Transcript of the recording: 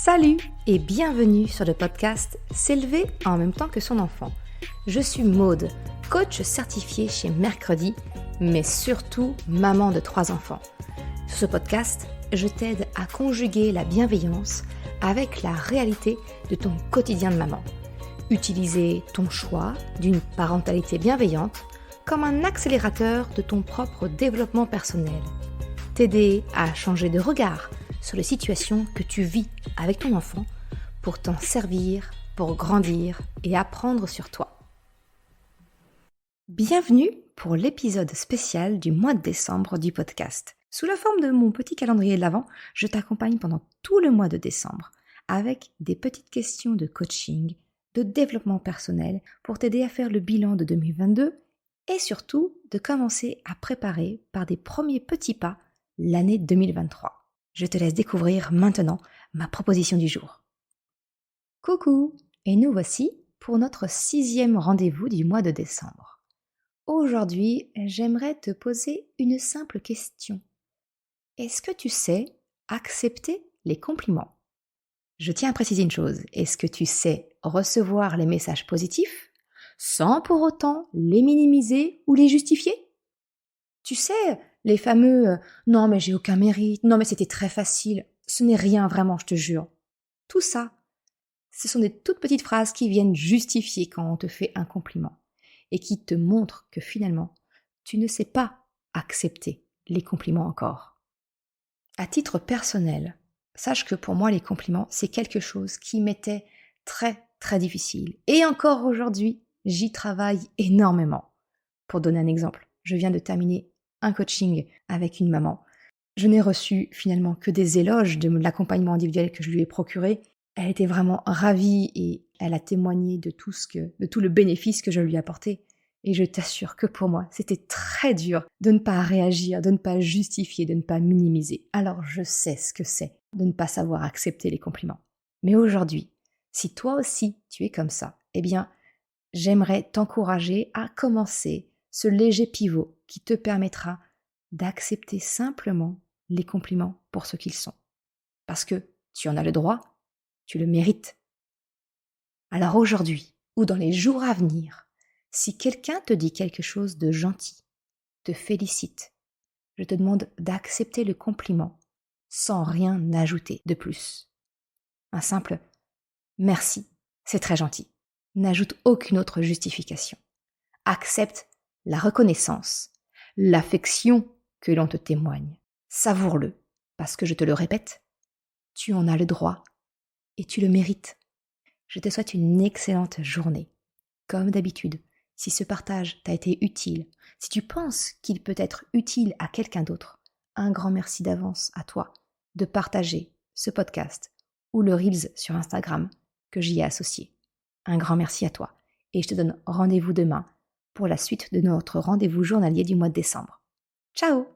Salut et bienvenue sur le podcast S'élever en même temps que son enfant. Je suis Maude, coach certifié chez Mercredi, mais surtout maman de 3 enfants. Sur ce podcast, je t'aide à conjuguer la bienveillance avec la réalité de ton quotidien de maman. Utiliser ton choix d'une parentalité bienveillante comme un accélérateur de ton propre développement personnel. T'aider à changer de regard sur les situations que tu vis avec ton enfant pour t'en servir, pour grandir et apprendre sur toi. Bienvenue pour l'épisode spécial du mois de décembre du podcast. Sous la forme de mon petit calendrier de l'Avent, je t'accompagne pendant tout le mois de décembre avec des petites questions de coaching, de développement personnel pour t'aider à faire le bilan de 2022 et surtout de commencer à préparer par des premiers petits pas l'année 2023. Je te laisse découvrir maintenant ma proposition du jour. Coucou, et nous voici pour notre 6e rendez-vous du mois de décembre. Aujourd'hui, j'aimerais te poser une simple question. Est-ce que tu sais accepter les compliments ? Je tiens à préciser une chose, est-ce que tu sais recevoir les messages positifs sans pour autant les minimiser ou les justifier ? Tu sais, les fameux « non mais j'ai aucun mérite, non mais c'était très facile, ce n'est rien vraiment, je te jure ». Tout ça, ce sont des toutes petites phrases qui viennent justifier quand on te fait un compliment et qui te montrent que finalement, tu ne sais pas accepter les compliments encore. À titre personnel, sache que pour moi les compliments, c'est quelque chose qui m'était très très difficile. Et encore aujourd'hui, j'y travaille énormément. Pour donner un exemple, je viens de terminer un coaching avec une maman. Je n'ai reçu finalement que des éloges de l'accompagnement individuel que je lui ai procuré. Elle était vraiment ravie et elle a témoigné de tout le bénéfice que je lui ai apporté. Et je t'assure que pour moi, c'était très dur de ne pas réagir, de ne pas justifier, de ne pas minimiser. Alors je sais ce que c'est de ne pas savoir accepter les compliments. Mais aujourd'hui, si toi aussi tu es comme ça, eh bien, j'aimerais t'encourager à commencer ce léger pivot qui te permettra d'accepter simplement les compliments pour ce qu'ils sont. Parce que tu en as le droit, tu le mérites. Alors aujourd'hui, ou dans les jours à venir, si quelqu'un te dit quelque chose de gentil, te félicite, je te demande d'accepter le compliment sans rien ajouter de plus. Un simple « merci », c'est très gentil. N'ajoute aucune autre justification. Accepte la reconnaissance, l'affection que l'on te témoigne. Savoure-le, parce que je te le répète, tu en as le droit et tu le mérites. Je te souhaite une excellente journée. Comme d'habitude, si ce partage t'a été utile, si tu penses qu'il peut être utile à quelqu'un d'autre, un grand merci d'avance à toi de partager ce podcast ou le Reels sur Instagram que j'y ai associé. Un grand merci à toi et je te donne rendez-vous demain pour la suite de notre rendez-vous journalier du mois de décembre. Ciao!